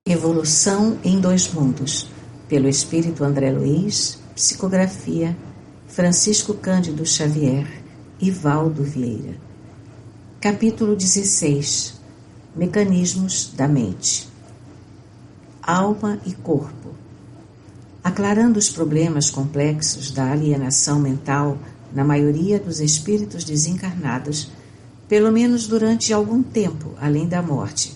Evolução em Dois Mundos, pelo Espírito André Luiz, psicografia Francisco Cândido Xavier e Valdo Vieira. Capítulo 16. Mecanismos da mente. Alma e corpo. Aclarando os problemas complexos da alienação mental na maioria dos espíritos desencarnados, pelo menos durante algum tempo além da morte,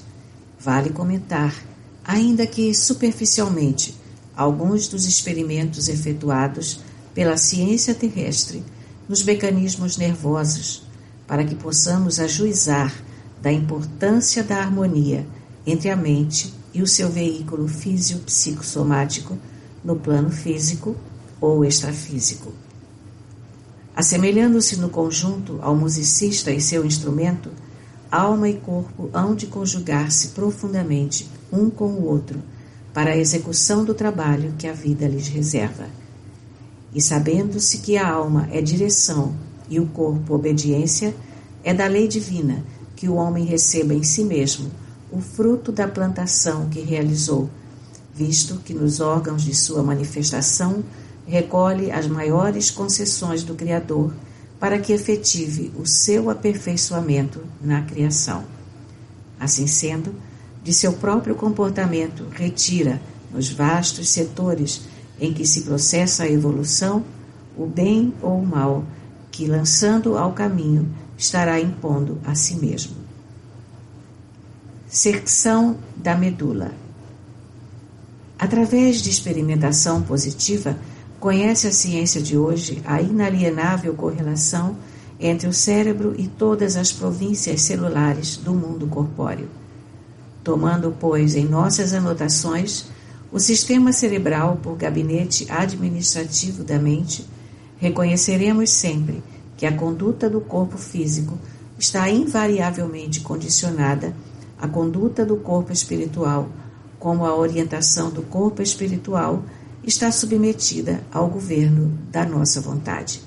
vale comentar, ainda que superficialmente, alguns dos experimentos efetuados pela ciência terrestre nos mecanismos nervosos, para que possamos ajuizar da importância da harmonia entre a mente e o seu veículo físio-psicossomático no plano físico ou extrafísico. Assemelhando-se no conjunto ao musicista e seu instrumento, alma e corpo hão de conjugar-se profundamente um com o outro para a execução do trabalho que a vida lhes reserva. E sabendo-se que a alma é direção e o corpo obediência, é da lei divina que o homem receba em si mesmo o fruto da plantação que realizou, visto que nos órgãos de sua manifestação recolhe as maiores concessões do Criador para que efetive o seu aperfeiçoamento na criação. Assim sendo, de seu próprio comportamento retira, nos vastos setores em que se processa a evolução, o bem ou o mal, que, lançando ao caminho, estará impondo a si mesmo. Secção da medula. Através de experimentação positiva, conhece a ciência de hoje a inalienável correlação entre o cérebro e todas as províncias celulares do mundo corpóreo. Tomando, pois, em nossas anotações o sistema cerebral por gabinete administrativo da mente, reconheceremos sempre que a conduta do corpo físico está invariavelmente condicionada à conduta do corpo espiritual, como a orientação do corpo espiritual está submetida ao governo da nossa vontade.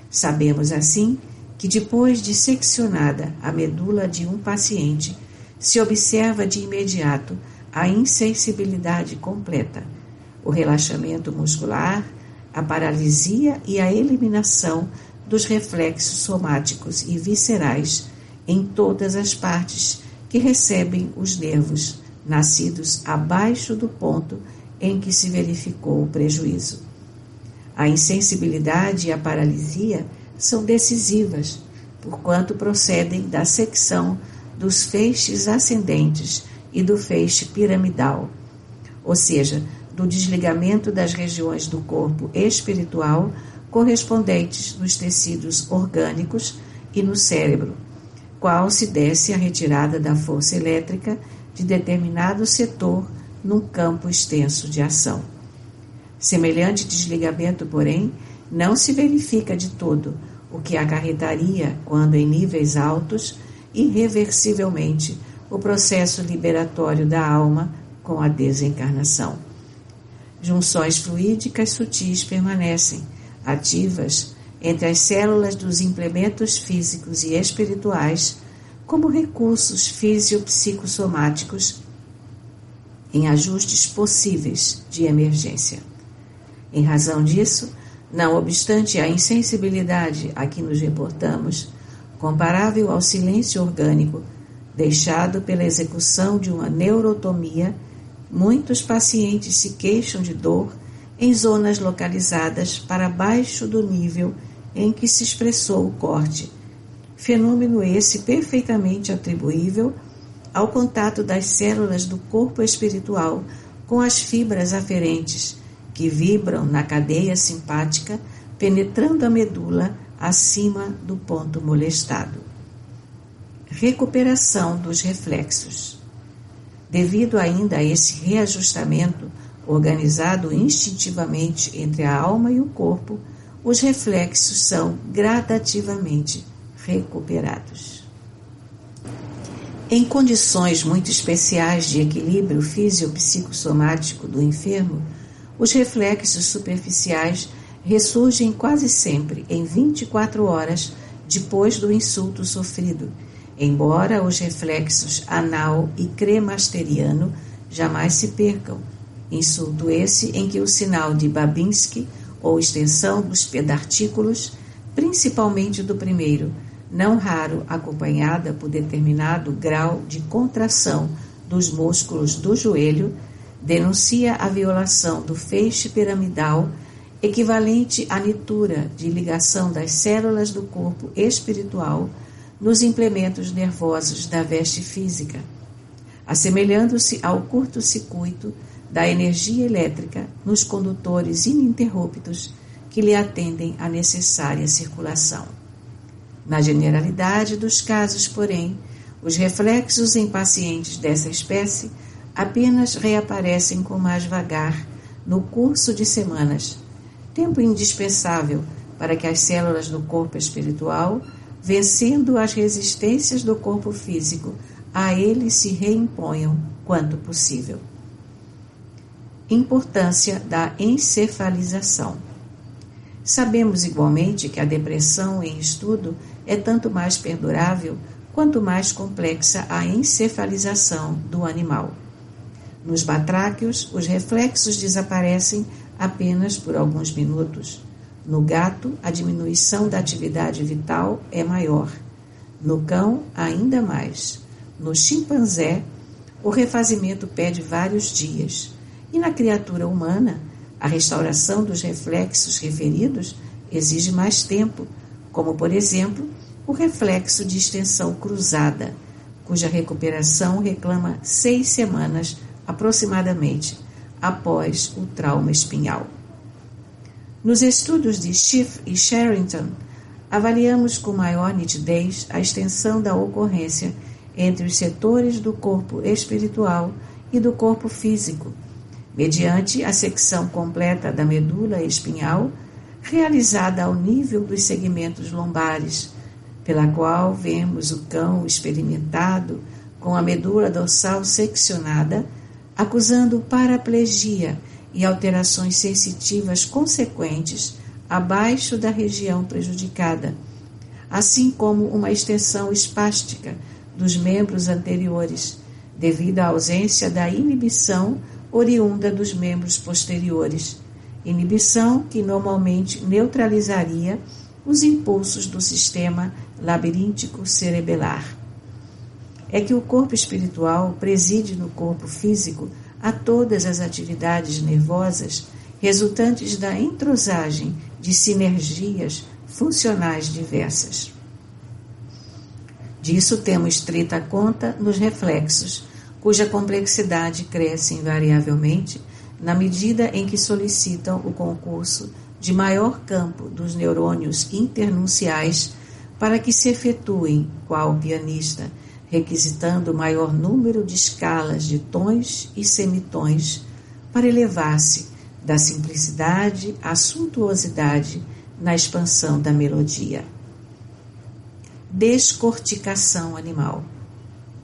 Sabemos, assim, que depois de seccionada a medula de um paciente, se observa de imediato a insensibilidade completa, o relaxamento muscular, a paralisia e a eliminação dos reflexos somáticos e viscerais em todas as partes que recebem os nervos, nascidos abaixo do ponto em que se verificou o prejuízo. A insensibilidade e a paralisia são decisivas, porquanto procedem da secção dos feixes ascendentes e do feixe piramidal, ou seja, do desligamento das regiões do corpo espiritual correspondentes nos tecidos orgânicos e no cérebro, qual se desse a retirada da força elétrica de determinado setor num campo extenso de ação. Semelhante desligamento, porém, não se verifica de todo, o que acarretaria, quando em níveis altos, irreversivelmente, o processo liberatório da alma com a desencarnação. Junções fluídicas sutis permanecem, ativas, entre as células dos implementos físicos e espirituais, como recursos fisiopsicossomáticos em ajustes possíveis de emergência. Em razão disso, não obstante a insensibilidade a que nos reportamos, comparável ao silêncio orgânico deixado pela execução de uma neurotomia, muitos pacientes se queixam de dor em zonas localizadas para baixo do nível em que se expressou o corte, fenômeno esse perfeitamente atribuível ao contato das células do corpo espiritual com as fibras aferentes, que vibram na cadeia simpática, penetrando a medula acima do ponto molestado. Recuperação dos reflexos. Devido ainda a esse reajustamento organizado instintivamente entre a alma e o corpo, os reflexos são gradativamente recuperados. Em condições muito especiais de equilíbrio físio-psicossomático do enfermo, os reflexos superficiais ressurgem quase sempre em 24 horas depois do insulto sofrido, embora os reflexos anal e cremasteriano jamais se percam. Insulto esse em que o sinal de Babinski, ou extensão dos pedartículos, principalmente do primeiro, não raro acompanhada por determinado grau de contração dos músculos do joelho, denuncia a violação do feixe piramidal, equivalente à nitura de ligação das células do corpo espiritual nos implementos nervosos da veste física, assemelhando-se ao curto-circuito da energia elétrica nos condutores ininterruptos que lhe atendem à necessária circulação. Na generalidade dos casos, porém, os reflexos em pacientes dessa espécie apenas reaparecem com mais vagar no curso de semanas, tempo indispensável para que as células do corpo espiritual, vencendo as resistências do corpo físico, a ele se reimponham quanto possível. Importância da encefalização. Sabemos igualmente que a depressão em estudo é tanto mais perdurável quanto mais complexa a encefalização do animal. Nos batráquios, os reflexos desaparecem apenas por alguns minutos. No gato, a diminuição da atividade vital é maior. No cão, ainda mais. No chimpanzé, o refazimento pede vários dias. E na criatura humana, a restauração dos reflexos referidos exige mais tempo, como, por exemplo, o reflexo de extensão cruzada, cuja recuperação reclama 6 semanas aproximadamente após o trauma espinhal. Nos estudos de Schiff e Sherrington, avaliamos com maior nitidez a extensão da ocorrência entre os setores do corpo espiritual e do corpo físico, mediante a secção completa da medula espinhal, realizada ao nível dos segmentos lombares, pela qual vemos o cão experimentado com a medula dorsal seccionada, acusando paraplegia e alterações sensitivas consequentes abaixo da região prejudicada, assim como uma extensão espástica dos membros anteriores, devido à ausência da inibição oriunda dos membros posteriores, inibição que normalmente neutralizaria os impulsos do sistema labiríntico cerebelar. É que o corpo espiritual preside no corpo físico a todas as atividades nervosas resultantes da entrosagem de sinergias funcionais diversas. Disso temos estrita conta nos reflexos, cuja complexidade cresce invariavelmente na medida em que solicitam o concurso de maior campo dos neurônios internunciais para que se efetuem, qual pianista, requisitando maior número de escalas de tons e semitons para elevar-se da simplicidade à suntuosidade na expansão da melodia. Descorticação animal.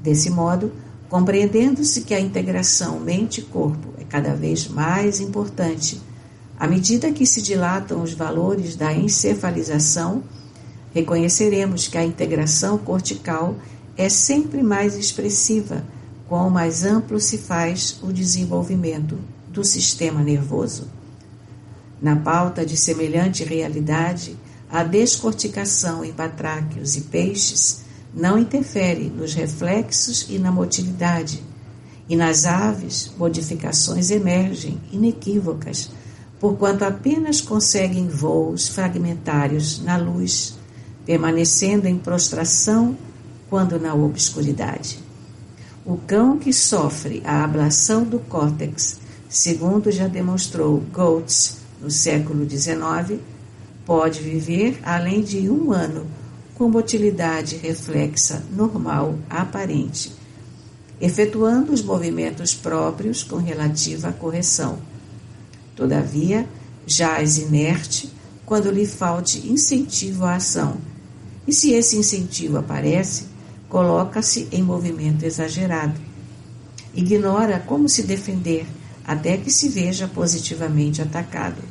Desse modo, compreendendo-se que a integração mente-corpo é cada vez mais importante, à medida que se dilatam os valores da encefalização, reconheceremos que a integração cortical é sempre mais expressiva, quanto mais amplo se faz o desenvolvimento do sistema nervoso. Na pauta de semelhante realidade, a descorticação em batráquios e peixes não interfere nos reflexos e na motilidade, e nas aves modificações emergem inequívocas, porquanto apenas conseguem voos fragmentários na luz, permanecendo em prostração quando na obscuridade. O cão que sofre a ablação do córtex, segundo já demonstrou Goltz no século XIX, pode viver além de 1 ano com motilidade reflexa normal aparente, efetuando os movimentos próprios com relativa correção. Todavia, jaz inerte quando lhe falte incentivo à ação, e se esse incentivo aparece, coloca-se em movimento exagerado. Ignora como se defender até que se veja positivamente atacado.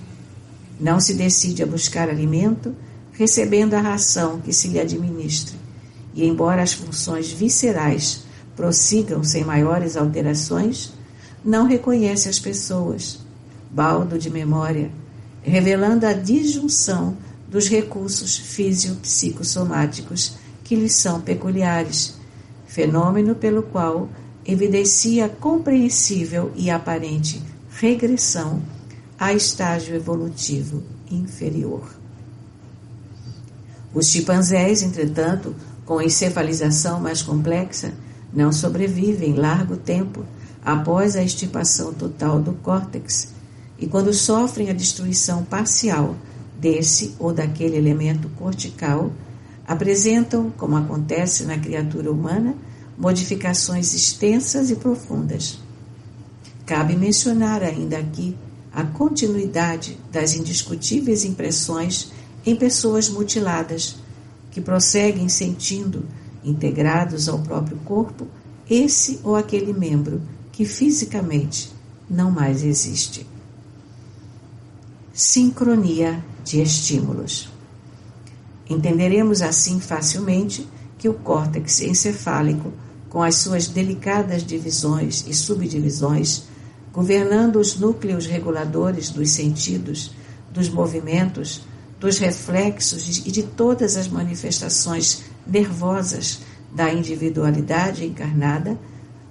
Não se decide a buscar alimento, recebendo a ração que se lhe administre, e embora as funções viscerais prossigam sem maiores alterações, não reconhece as pessoas, baldo de memória, revelando a disjunção dos recursos físio-psicossomáticos que lhes são peculiares, fenômeno pelo qual evidencia compreensível e aparente regressão a estágio evolutivo inferior. Os chimpanzés, entretanto, com encefalização mais complexa, não sobrevivem largo tempo após a extirpação total do córtex, e quando sofrem a destruição parcial desse ou daquele elemento cortical, apresentam, como acontece na criatura humana, modificações extensas e profundas. Cabe mencionar ainda aqui a continuidade das indiscutíveis impressões em pessoas mutiladas, que prosseguem sentindo, integrados ao próprio corpo, esse ou aquele membro que fisicamente não mais existe. Sincronia de estímulos. Entenderemos assim facilmente que o córtex encefálico, com as suas delicadas divisões e subdivisões, governando os núcleos reguladores dos sentidos, dos movimentos, dos reflexos e de todas as manifestações nervosas da individualidade encarnada,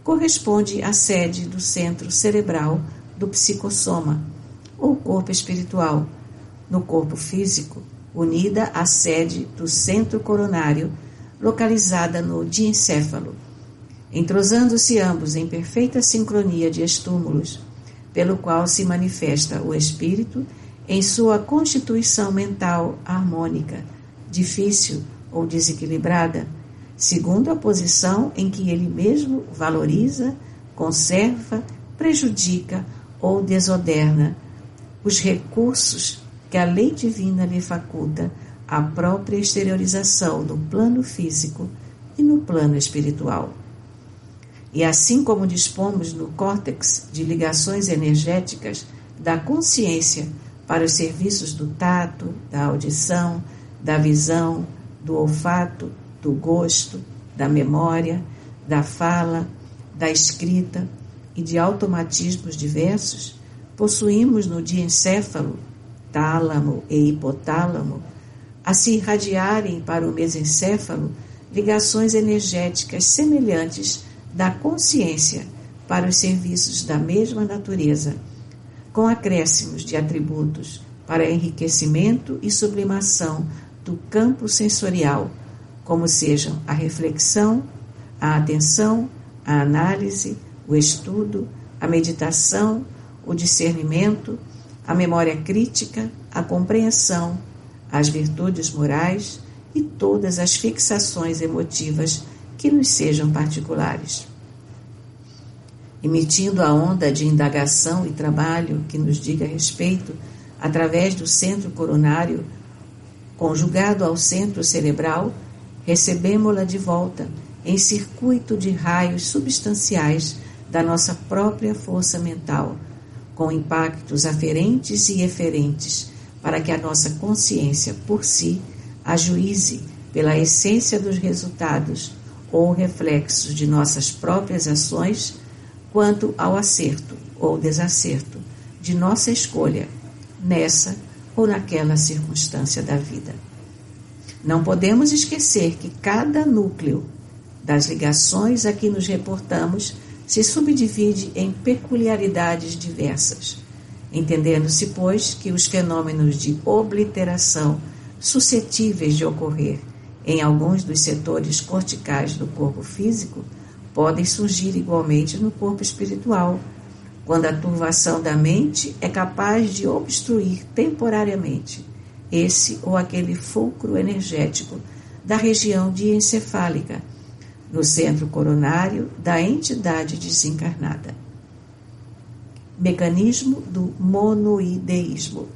corresponde à sede do centro cerebral do psicossoma, ou corpo espiritual, no corpo físico, unida à sede do centro coronário, localizada no diencéfalo, entrosando-se ambos em perfeita sincronia de estúmulos, pelo qual se manifesta o espírito em sua constituição mental harmônica, difícil ou desequilibrada, segundo a posição em que ele mesmo valoriza, conserva, prejudica ou desorderna os recursos que a lei divina lhe faculta à própria exteriorização no plano físico e no plano espiritual. E assim como dispomos no córtex de ligações energéticas da consciência para os serviços do tato, da audição, da visão, do olfato, do gosto, da memória, da fala, da escrita e de automatismos diversos, possuímos no diencéfalo, tálamo e hipotálamo, a se irradiarem para o mesencéfalo ligações energéticas semelhantes da consciência para os serviços da mesma natureza, com acréscimos de atributos para enriquecimento e sublimação do campo sensorial, como sejam a reflexão, a atenção, a análise, o estudo, a meditação, o discernimento, a memória crítica, a compreensão, as virtudes morais e todas as fixações emotivas que nos sejam particulares. Emitindo a onda de indagação e trabalho que nos diga respeito através do centro coronário, conjugado ao centro cerebral, recebemo-la de volta em circuito de raios substanciais da nossa própria força mental, com impactos aferentes e eferentes, para que a nossa consciência por si ajuíze pela essência dos resultados ou reflexos de nossas próprias ações quanto ao acerto ou desacerto de nossa escolha nessa ou naquela circunstância da vida. Não podemos esquecer que cada núcleo das ligações a que nos reportamos se subdivide em peculiaridades diversas, entendendo-se, pois, que os fenômenos de obliteração suscetíveis de ocorrer em alguns dos setores corticais do corpo físico podem surgir igualmente no corpo espiritual, quando a turvação da mente é capaz de obstruir temporariamente esse ou aquele fulcro energético da região diencefálica, no centro coronário da entidade desencarnada. Mecanismo do monoideísmo.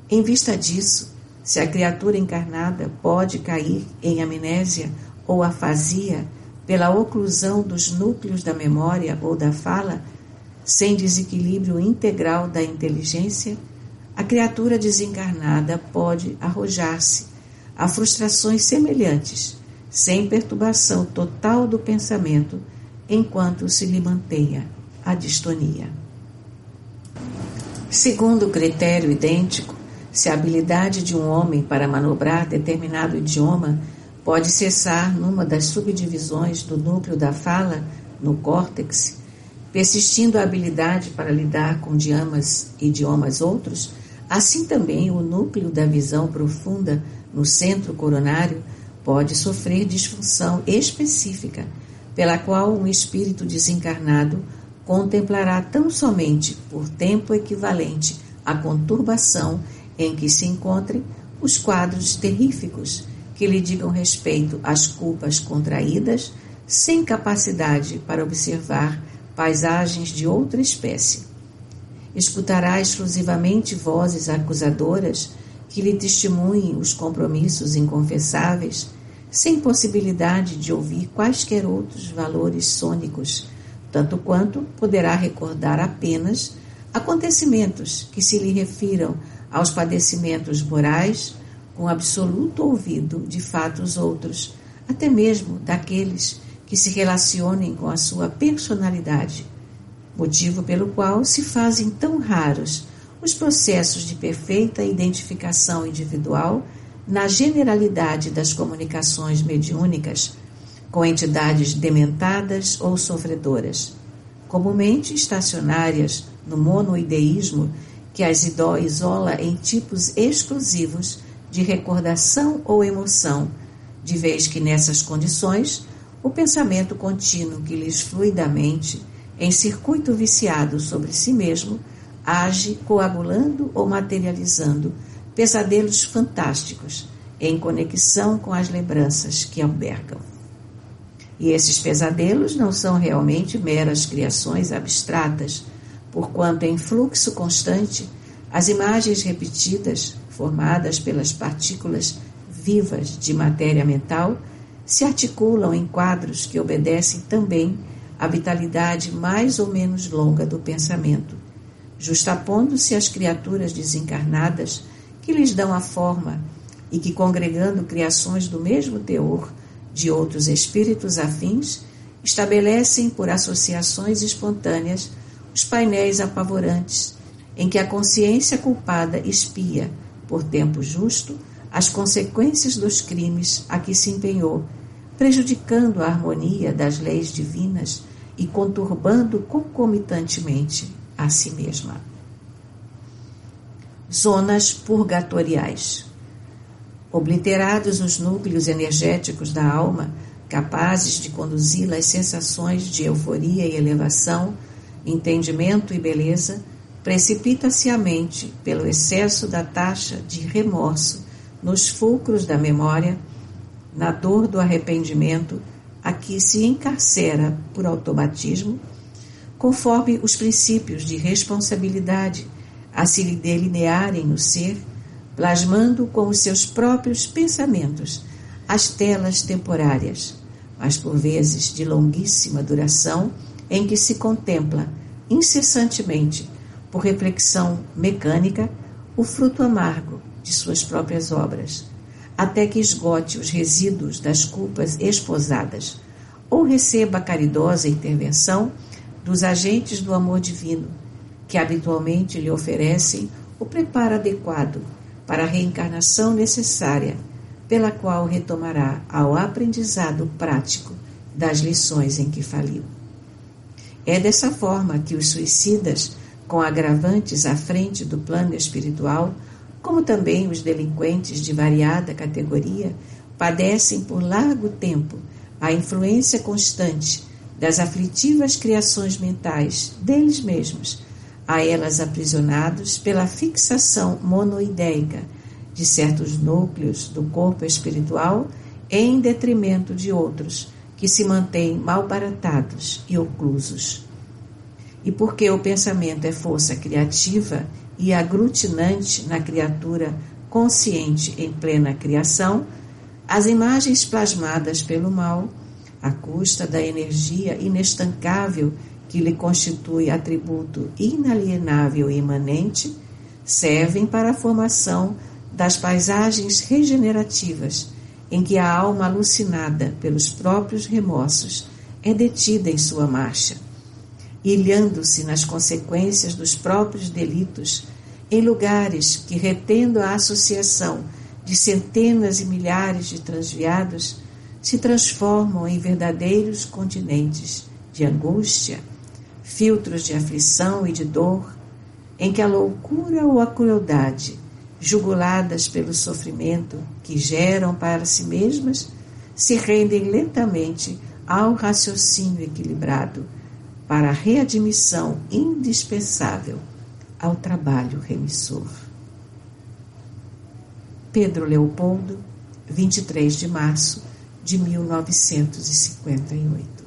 Em vista disso, se a criatura encarnada pode cair em amnésia ou afasia pela oclusão dos núcleos da memória ou da fala, sem desequilíbrio integral da inteligência, a criatura desencarnada pode arrojar-se a frustrações semelhantes, sem perturbação total do pensamento, enquanto se lhe mantenha a distonia. Segundo o critério idêntico, se a habilidade de um homem para manobrar determinado idioma pode cessar numa das subdivisões do núcleo da fala, no córtex, persistindo a habilidade para lidar com idiomas outros, assim também o núcleo da visão profunda no centro coronário pode sofrer disfunção específica, pela qual um espírito desencarnado contemplará tão somente por tempo equivalente à conturbação em que se encontrem os quadros terríficos que lhe digam respeito às culpas contraídas, sem capacidade para observar paisagens de outra espécie. Escutará exclusivamente vozes acusadoras que lhe testemunhem os compromissos inconfessáveis, sem possibilidade de ouvir quaisquer outros valores sônicos, tanto quanto poderá recordar apenas acontecimentos que se lhe refiram aos padecimentos morais, com absoluto ouvido de fatos outros, até mesmo daqueles que se relacionem com a sua personalidade, motivo pelo qual se fazem tão raros os processos de perfeita identificação individual na generalidade das comunicações mediúnicas com entidades dementadas ou sofredoras, comumente estacionárias no monoideísmo que as isola em tipos exclusivos de recordação ou emoção, de vez que nessas condições o pensamento contínuo que lhes flui da mente, em circuito viciado sobre si mesmo, age coagulando ou materializando pesadelos fantásticos em conexão com as lembranças que albergam. E esses pesadelos não são realmente meras criações abstratas, porquanto em fluxo constante as imagens repetidas, formadas pelas partículas vivas de matéria mental, se articulam em quadros que obedecem também à vitalidade mais ou menos longa do pensamento, justapondo-se às criaturas desencarnadas que lhes dão a forma e que, congregando criações do mesmo teor de outros espíritos afins, estabelecem por associações espontâneas os painéis apavorantes em que a consciência culpada espia, por tempo justo, as consequências dos crimes a que se empenhou, prejudicando a harmonia das leis divinas e conturbando concomitantemente a si mesma. Zonas purgatoriais. Obliterados os núcleos energéticos da alma, capazes de conduzi-la às sensações de euforia e elevação, entendimento e beleza, precipita-se a mente, pelo excesso da taxa de remorso, nos fulcros da memória, na dor do arrependimento, a que se encarcera por automatismo, conforme os princípios de responsabilidade a se lhe delinearem no ser, plasmando com os seus próprios pensamentos as telas temporárias, mas por vezes de longuíssima duração, em que se contempla incessantemente, por reflexão mecânica, o fruto amargo de suas próprias obras, até que esgote os resíduos das culpas esposadas, ou receba a caridosa intervenção dos agentes do amor divino, que habitualmente lhe oferecem o preparo adequado para a reencarnação necessária, pela qual retomará ao aprendizado prático das lições em que faliu. É dessa forma que os suicidas, com agravantes à frente do plano espiritual, como também os delinquentes de variada categoria, padecem por largo tempo a influência constante das aflitivas criações mentais deles mesmos, a elas aprisionados pela fixação monoideica de certos núcleos do corpo espiritual em detrimento de outros que se mantêm malbaratados e oclusos. E porque o pensamento é força criativa e aglutinante na criatura consciente em plena criação, as imagens plasmadas pelo mal, à custa da energia inestancável que lhe constitui atributo inalienável e imanente, servem para a formação das paisagens regenerativas em que a alma alucinada pelos próprios remorsos é detida em sua marcha, ilhando-se nas consequências dos próprios delitos, em lugares que, retendo a associação de centenas e milhares de transviados, se transformam em verdadeiros continentes de angústia, filtros de aflição e de dor, em que a loucura ou a crueldade, juguladas pelo sofrimento que geram para si mesmas, se rendem lentamente ao raciocínio equilibrado para a readmissão indispensável ao trabalho remissor. Pedro Leopoldo, 23 de março de 1958.